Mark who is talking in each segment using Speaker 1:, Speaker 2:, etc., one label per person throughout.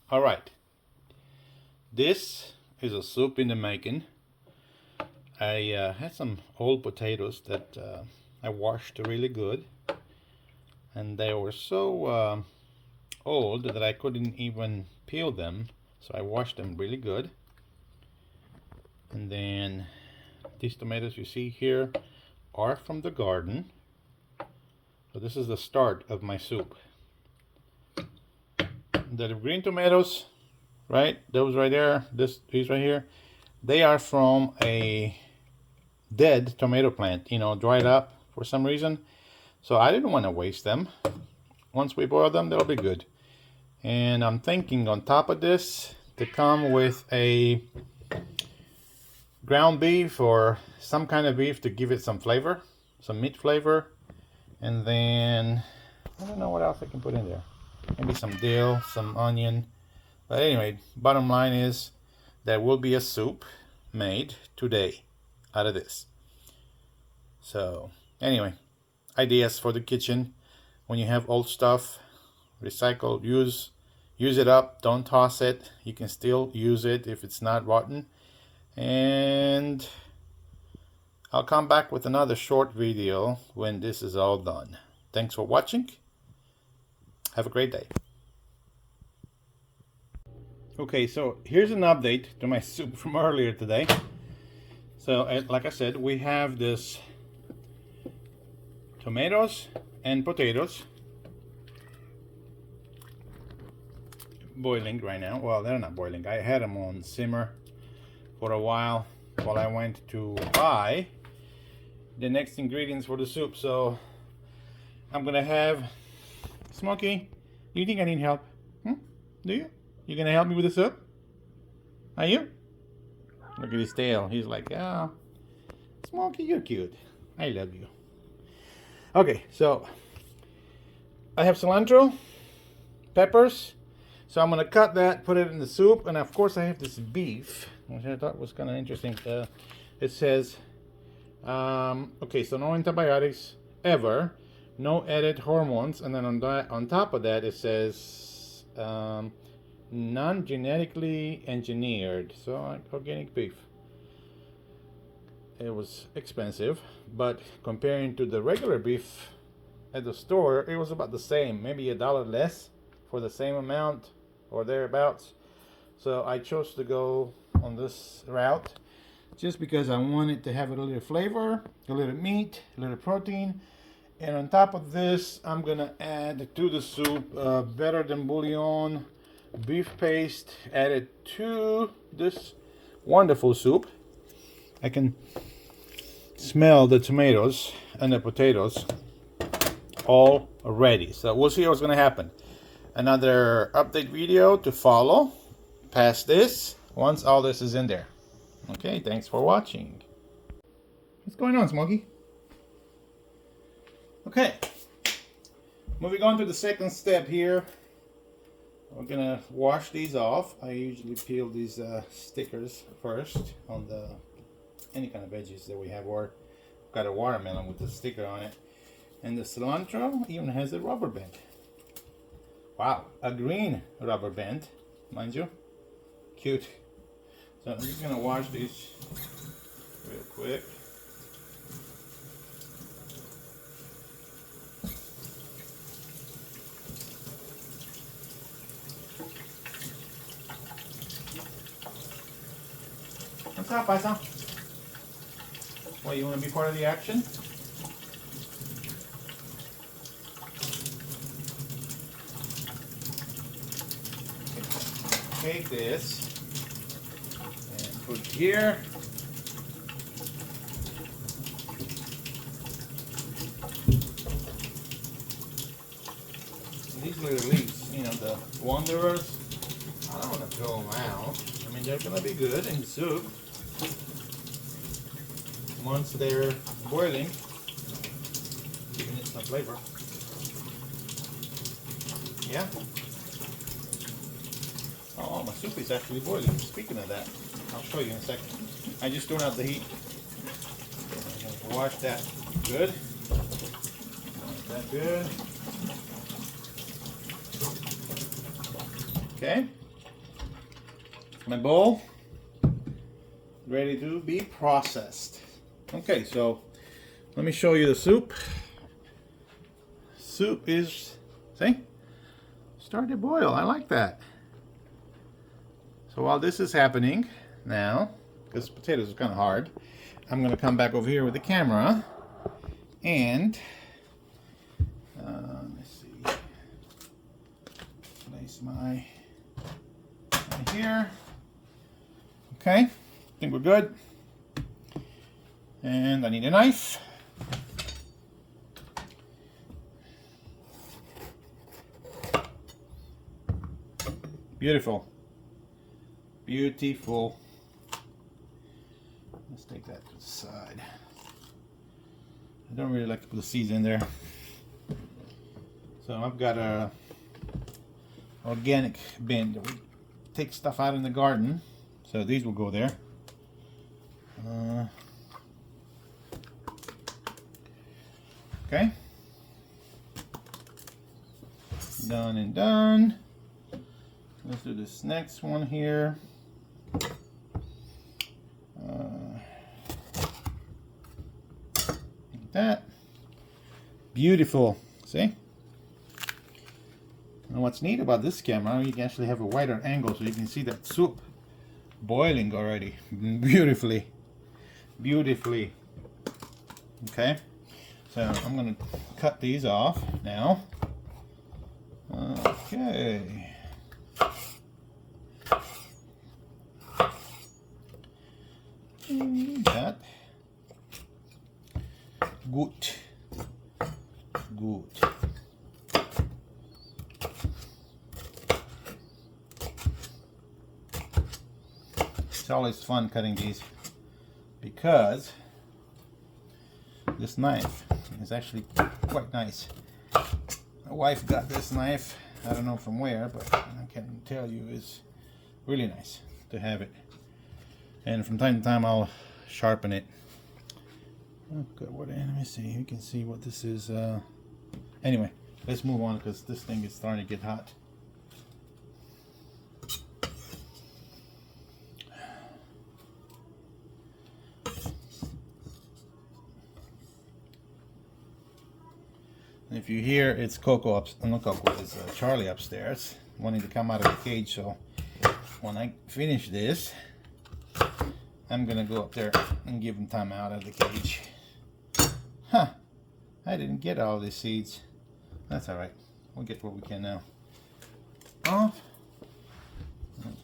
Speaker 1: All right, this is a soup in the making. I had some old potatoes that I washed really good, and they were so old that I couldn't even peel them, so I washed them really good. And then these tomatoes you see here are from the garden. So this is the start of my soup. The green tomatoes, right, those right there, these right here, they are from a dead tomato plant, dried up for some reason. So I didn't want to waste them. Once we boil them, they'll be good. And I'm thinking on top of this to come with a ground beef or some kind of beef to give it some flavor, some meat flavor. And then I don't know what else I can put in there. Maybe some dill, some onion. But anyway, bottom line is there will be a soup made today out of this. So anyway, ideas for the kitchen. When you have old stuff, recycle, use it up, don't toss it. You can still use it if it's not rotten. And I'll come back with another short video when this is all done. Thanks for watching. Have a great day. Okay, so here's an update to my soup from earlier today. So like I said, we have this tomatoes and potatoes boiling right now. Well, they're not boiling. I had them on simmer for a while I went to buy the next ingredients for the soup. So I'm gonna have Smokey. Do you think I need help? Do you? You gonna help me with the soup? Are you? Look at his tail. He's like, oh, Smokey, you're cute. I love you. Okay, so I have cilantro, peppers. So I'm gonna cut that, put it in the soup, and of course I have this beef, which I thought was kind of interesting. It says, okay, so no antibiotics ever, no added hormones, and then on top of that it says non-genetically engineered, so organic beef. It was expensive, but comparing to the regular beef at the store, it was about the same, maybe $1 less for the same amount or thereabouts. So I chose to go on this route just because I wanted to have a little flavor, a little meat, a little protein. And on top of this, I'm gonna add to the soup better than bouillon beef paste added to this wonderful soup. I can smell the tomatoes and the potatoes all ready. So we'll see what's gonna happen. Another update video to follow past this once all this is in there. Okay, thanks for watching. What's going on, Smokey? Okay, moving on to the second step here. We're gonna wash these off. I usually peel these stickers first on any kind of veggies that we have, or got a watermelon with a sticker on it. And the cilantro even has a rubber band. Wow, a green rubber band, mind you. Cute. So I'm just gonna wash these real quick. What's up, Paisa? What, you wanna be part of the action? Take this and put it here. And these little leaves, the wanderers, I don't want to throw them out. I mean, they're gonna be good in soup once they're boiling, giving it some flavor. Yeah. Oh, my soup is actually boiling. Speaking of that, I'll show you in a second. I just turned out the heat. I'm going to wash that good. Wash that good. Okay. my bowl ready to be processed. Okay, so let me show you the soup. Soup is, see, starting to boil. I like that. So while this is happening now, because potatoes are kind of hard, I'm going to come back over here with the camera and let's see, place my right here. Okay, I think we're good. And I need a knife. Beautiful. Beautiful. Let's take that to the side. I don't really like to put the seeds in there. So I've got a organic bin that we take stuff out in the garden. So these will go there. Okay. Done and done. Let's do this next one here. Like that. Beautiful. See? And what's neat about this camera, you can actually have a wider angle so you can see that soup boiling already beautifully. Beautifully. Okay. So I'm going to cut these off now. Okay. That. Good. Good. It's always fun cutting these because this knife is actually quite nice. My wife got this knife, I don't know from where, but I can tell you it's really nice to have it. And from time to time I'll sharpen it. Okay, let me see, you can see what this is. Anyway, let's move on because this thing is starting to get hot. If you hear, it's Coco not Coco, it's Charlie upstairs wanting to come out of the cage. So when I finish this, I'm gonna go up there and give him time out of the cage. Huh, I didn't get all these seeds. That's all right, we'll get what we can now. Off.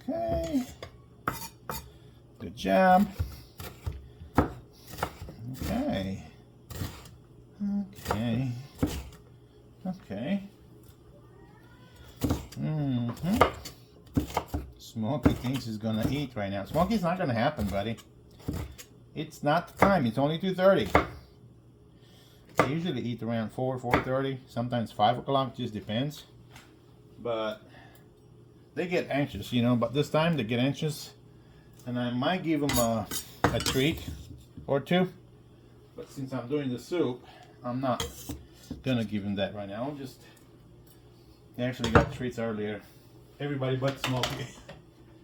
Speaker 1: Okay, good job. Okay, okay. Okay. Smokey thinks he's gonna eat right now. Smokey's not gonna happen, buddy. It's not the time. It's only 2:30. I usually eat around 4:30, sometimes 5 o'clock. Just depends. But they get anxious, you know. But this time they get anxious, and I might give them a treat or two. But since I'm doing the soup, I'm not gonna give him that right now. They actually got treats earlier. Everybody but Smokey.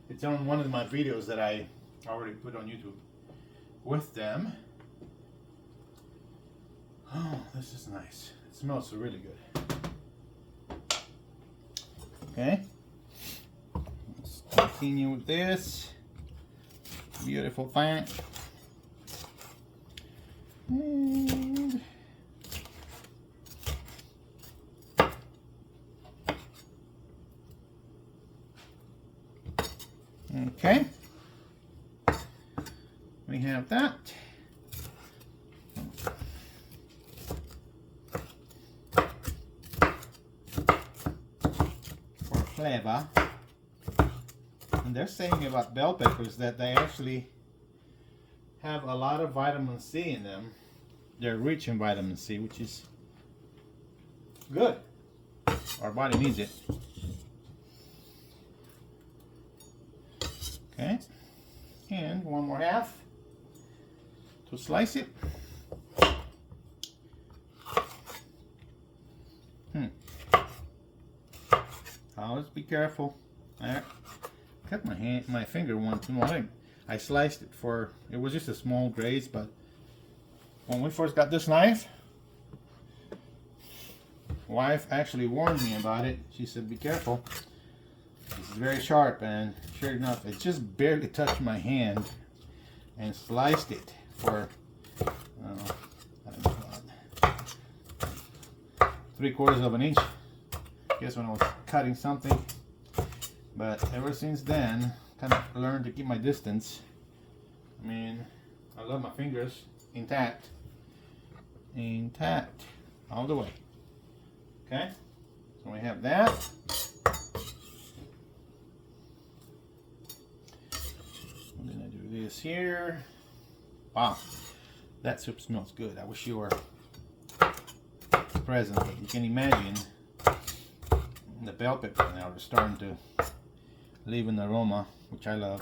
Speaker 1: It's on one of my videos that I already put on YouTube with them. Oh, this is nice. It smells really good. Okay. Let's continue with this. Beautiful thing. And okay, we have that. For flavor. And they're saying about bell peppers that they actually have a lot of vitamin C in them. They're rich in vitamin C, which is good. Our body needs it. Okay, and one more half to slice it. Always be careful. There. cut my finger one too long. I sliced it for, it was just a small graze, but when we first got this knife, wife actually warned me about it. She said, be careful. It's very sharp, and sure enough, it just barely touched my hand and sliced it for, I don't know, 3/4 of an inch. I guess when I was cutting something. But ever since then, kind of learned to keep my distance. I mean, I love my fingers intact. Intact. All the way. Okay? So we have that. I'm gonna do this here. Wow. That soup smells good. I wish you were present, but you can imagine the bell pepper now is starting to leave an aroma, which I love.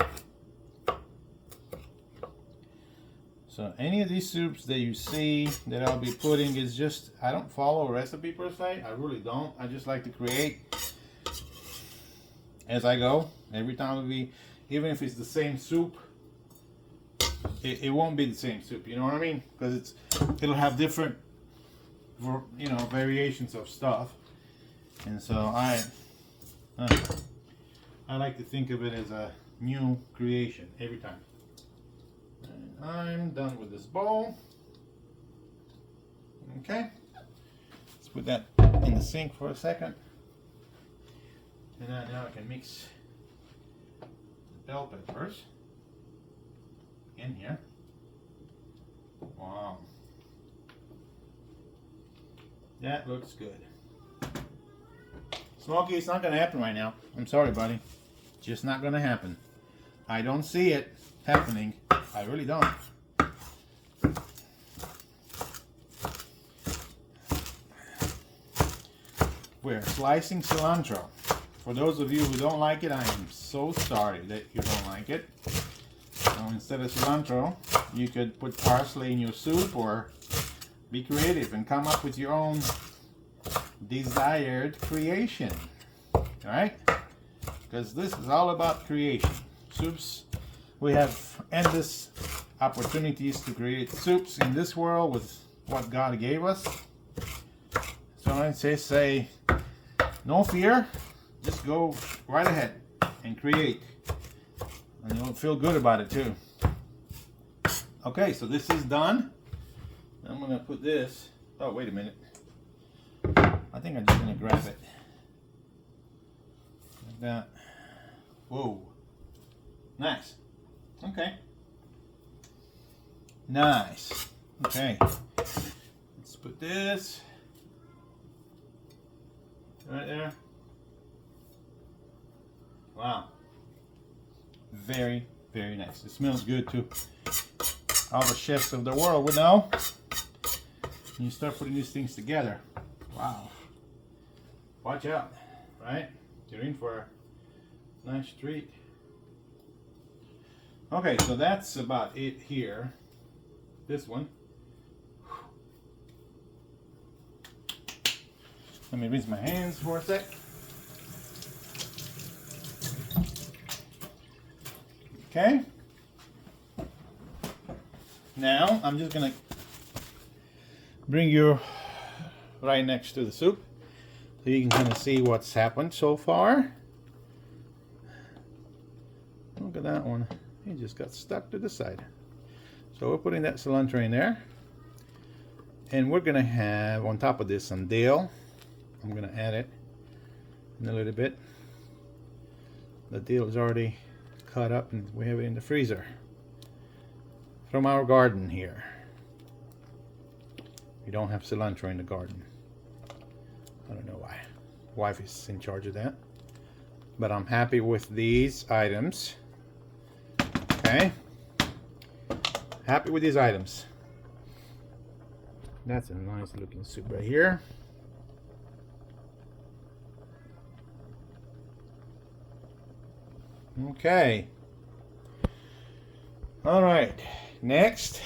Speaker 1: So any of these soups that you see that I'll be putting is just, I don't follow a recipe per se. I really don't. I just like to create as I go. Every time even if it's the same soup, it won't be the same soup. You know what I mean? Because it'll have different, you know, variations of stuff. And so I like to think of it as a new creation every time. And I'm done with this bowl. Okay, let's put that in the sink for a second. And now I can mix the bell peppers in here. Wow, that looks good. Smokey, it's not going to happen right now. I'm sorry, buddy. Just not going to happen. I don't see it happening. I really don't. We're slicing cilantro. For those of you who don't like it, I am so sorry that you don't like it. So instead of cilantro, you could put parsley in your soup, or be creative and come up with your own desired creation. Alright? Because this is all about creation. Soups, we have endless opportunities to create soups in this world with what God gave us. So I say no fear, just go right ahead and create, and you'll feel good about it too. Okay, so this is done. I'm gonna put this, oh wait a minute, I think I'm just gonna grab it like that. Whoa, nice. Okay, nice. Okay, let's put this right there. Wow, very, very nice. It smells good too. All the chefs of the world would know. You start putting these things together. Wow. Watch out, right? You're in for a nice treat. Okay, so that's about it here. This one. Let me rinse my hands for a sec. Okay. Now I'm just gonna bring you right next to the soup so you can kind of see what's happened so far. Look at that one. It just got stuck to the side. So we're putting that cilantro in there. And we're gonna have on top of this some dill. I'm gonna add it in a little bit. The dill is already cut up and we have it in the freezer from our garden here. We don't have cilantro in the garden. I don't know why. Wife is in charge of that. But I'm happy with these items. Okay. Happy with these items. That's a nice looking soup right here. Okay. All right. Next,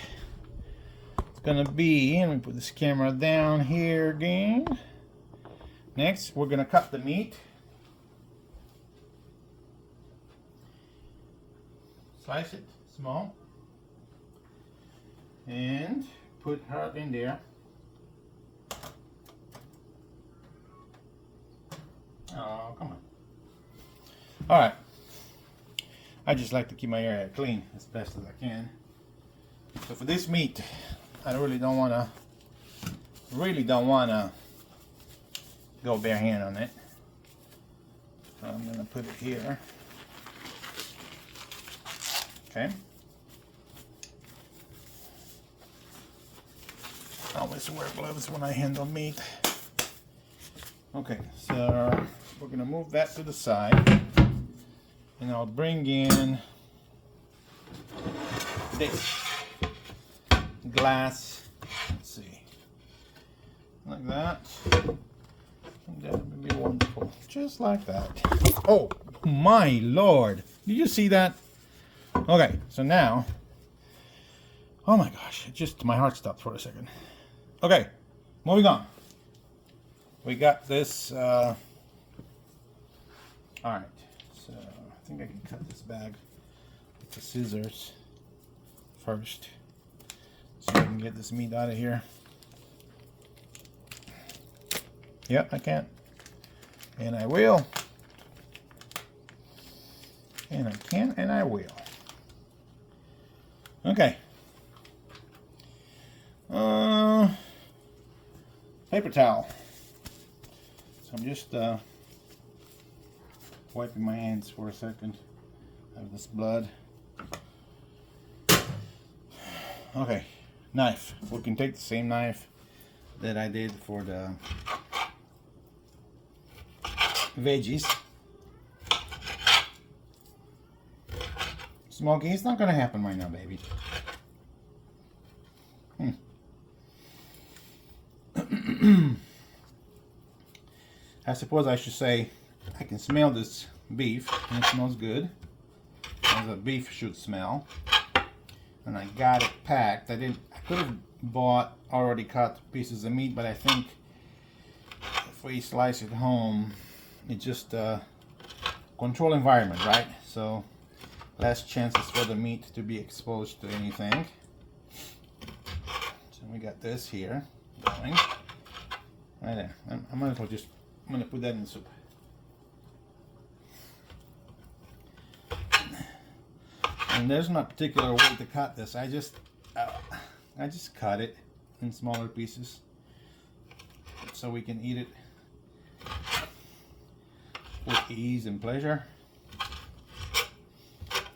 Speaker 1: it's gonna be, let me put this camera down here again. Next, we're gonna cut the meat. slice it small and put her in there. Oh, come on. All right. I just like to keep my area clean as best as I can. So for this meat, I really don't want to go bare hand on it. So I'm going to put it here. Okay. I always wear gloves when I handle meat. Okay, so we're going to move that to the side. And I'll bring in this glass. Let's see. Like that. And that would be wonderful. Just like that. Oh, my Lord. Did you see that? Okay, so now. Oh my gosh. Just my heart stopped for a second. Okay, moving on. We got this. All right. So I think I can cut this bag with the scissors first, so I can get this meat out of here. Yeah, I can. And I will. And I can and I will. Okay. Paper towel. So I'm just wiping my hands for a second of this blood. Okay, knife. We can take the same knife that I did for the veggies. Smokey, it's not gonna happen right now, baby. I suppose I should say I can smell this beef and it smells good, as a beef should smell. And I got it packed. I could have bought already cut pieces of meat, but I think if we slice it home, it just control environment, right? So less chances for the meat to be exposed to anything. So we got this here going right there. I might as well just, I'm gonna put that in the soup. And there's not a particular way to cut this. I just cut it in smaller pieces so we can eat it with ease and pleasure.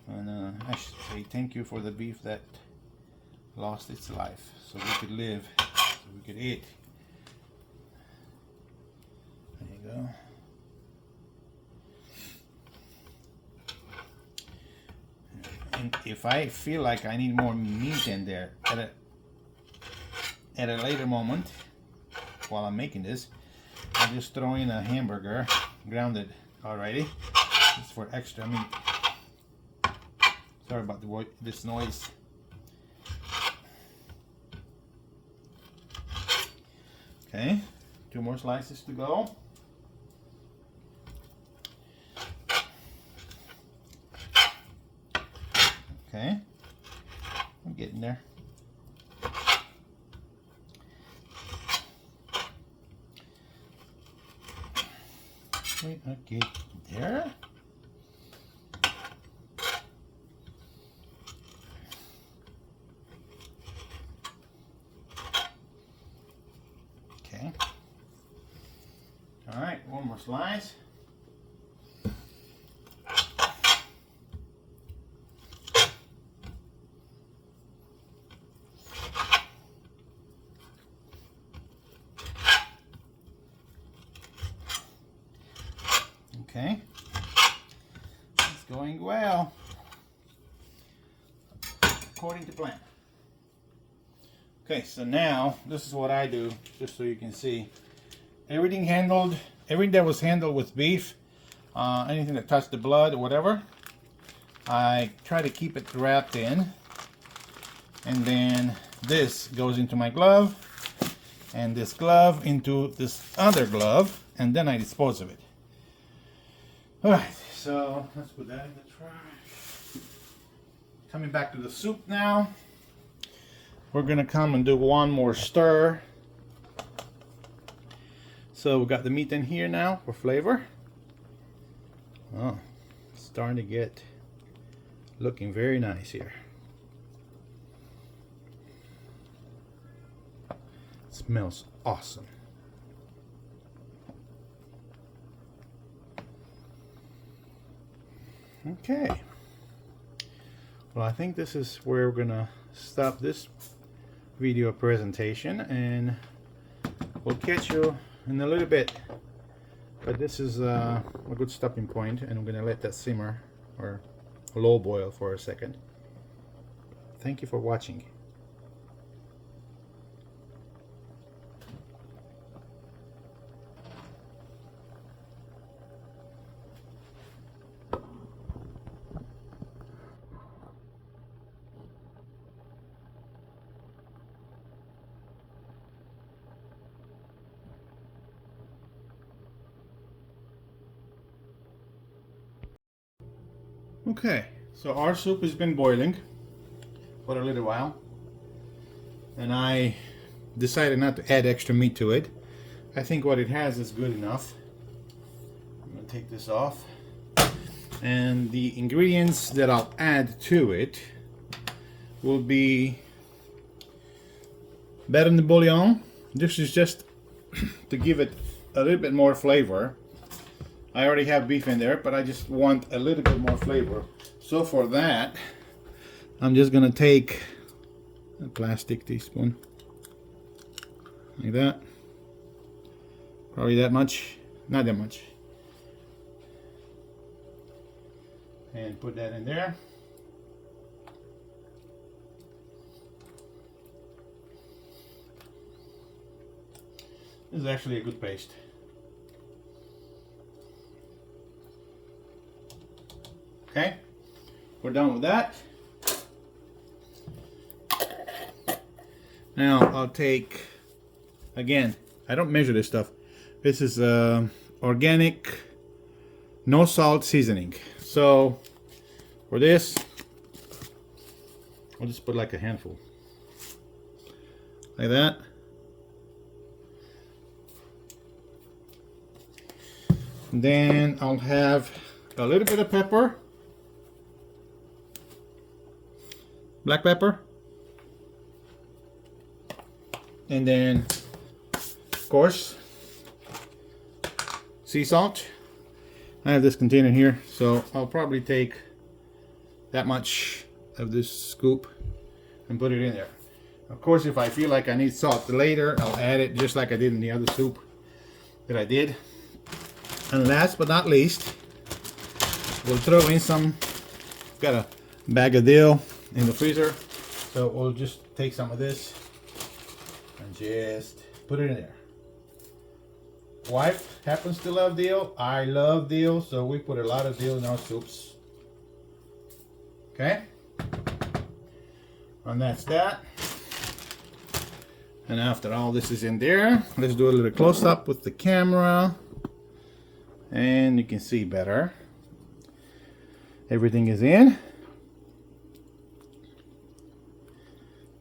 Speaker 1: And I should say thank you for the beef that lost its life so we could live, so we could eat. There you go. And if I feel like I need more meat in there at a later moment while I'm making this, I'll just throw in a hamburger, grounded already, just for extra meat. Sorry about this noise. Okay, 2 more slices to go. Okay, I'm getting there. We are getting there. Okay. All right, 1 more slice. Okay, it's going well, according to plan. Okay, so now this is what I do, just so you can see. Everything that was handled with beef, anything that touched the blood or whatever, I try to keep it wrapped in. And then this goes into my glove, and this glove into this other glove, and then I dispose of it. Alright, so let's put that in the trash. Coming back to the soup now. We're gonna come and do one more stir. So we got the meat in here now for flavor. Oh, it's starting to get looking very nice here. Smells awesome. Okay. Well, I think this is where we're gonna stop this video presentation, and we'll catch you in a little bit. But this is a good stopping point, and I'm gonna let that simmer or low boil for a second. Thank you for watching. Okay, so our soup has been boiling for a little while, and I decided not to add extra meat to it. I think what it has is good enough. I'm going to take this off, and the ingredients that I'll add to it will be better than the bullion. This is just to give it a little bit more flavor. I already have beef in there, but I just want a little bit more flavor. So for that, I'm just gonna take a plastic teaspoon, like that. Probably that much, not that much. And put that in there. This is actually a good paste. Okay, we're done with that. Now I'll take, again, I don't measure this stuff. This is organic, no salt seasoning. So for this, I'll just put like a handful, like that. Then I'll have a little bit of pepper. Black pepper, and then of course sea salt. I have this container here, so I'll probably take that much of this scoop and put it in there. Of course, if I feel like I need salt later, I'll add it just like I did in the other soup that I did. And last but not least, we'll throw in some, got a bag of dill in the freezer, so we'll just take some of this and just put it in there. Wife happens to love dill. I love dill, so we put a lot of dill in our soups. Okay, and that's that. And after all this is in there, let's do a little close-up with the camera, and you can see better. Everything is in.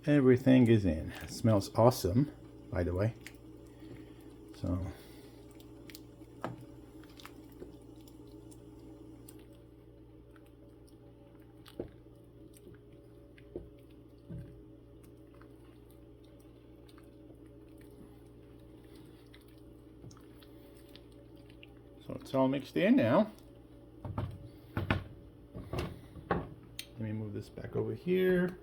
Speaker 1: Everything is in. It smells awesome, by the way. So it's all mixed in now. Let me move this back over here,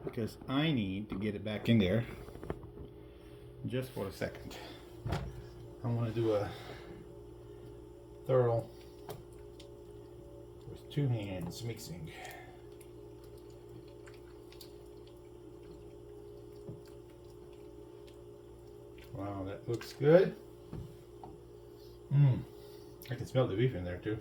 Speaker 1: because I need to get it back in there just for a second. I want to do a thorough with 2 hands mixing. Wow, that looks good. I can smell the beef in there too.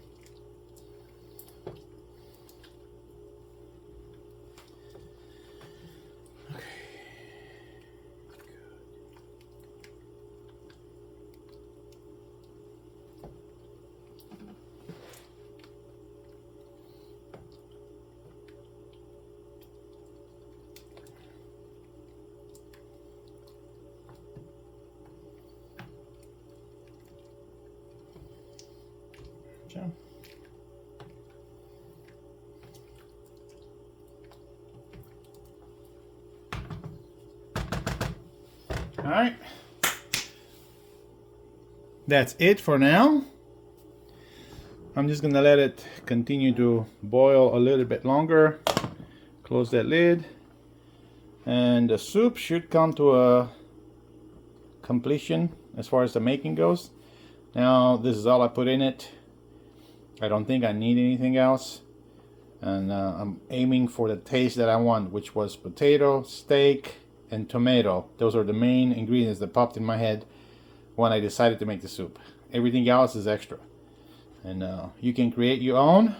Speaker 1: right, that's it for now. I'm just gonna let it continue to boil a little bit longer. Close that lid, and the soup should come to a completion as far as the making goes. Now this is all I put in it. I don't think I need anything else, and I'm aiming for the taste that I want, which was potato, steak, and tomato. Those are the main ingredients that popped in my head when I decided to make the soup. Everything else is extra, and you can create your own.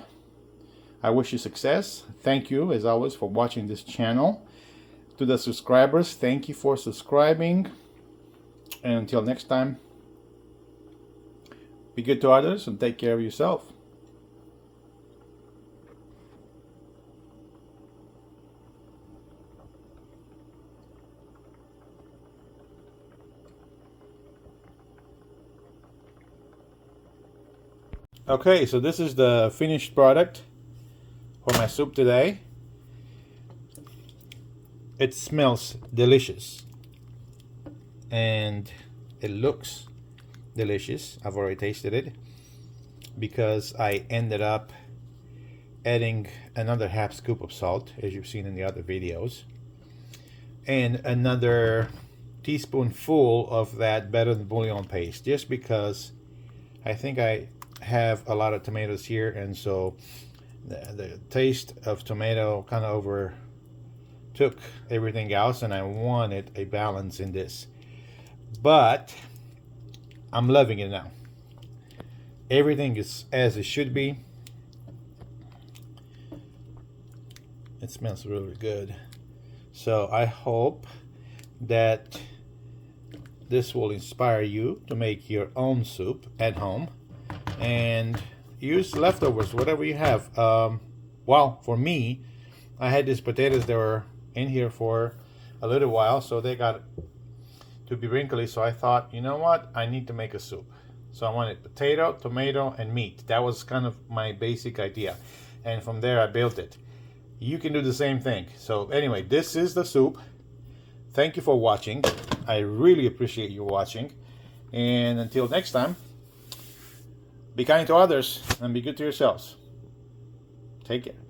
Speaker 1: I wish you success. Thank you as always for watching this channel. To the subscribers, thank you for subscribing, and until next time, be good to others and take care of yourself. Okay, so this is the finished product for my soup today. It smells delicious and it looks delicious. I've already tasted it because I ended up adding another half scoop of salt, as you've seen in the other videos, and another teaspoonful of that better than bouillon paste, just because I think I have a lot of tomatoes here, and so the taste of tomato kind of overtook everything else, and I wanted a balance in this. But I'm loving it now. Everything is as it should be. It smells really good. So I hope that this will inspire you to make your own soup at home and use leftovers, whatever you have. Well, for me, I had these potatoes that were in here for a little while, so they got to be wrinkly, so I thought, you know what, I need to make a soup. So I wanted potato, tomato, and meat. That was kind of my basic idea, and from there I built it. You can do the same thing. So anyway, this is the soup. Thank you for watching. I really appreciate you watching, and until next time, be kind to others and be good to yourselves. Take care.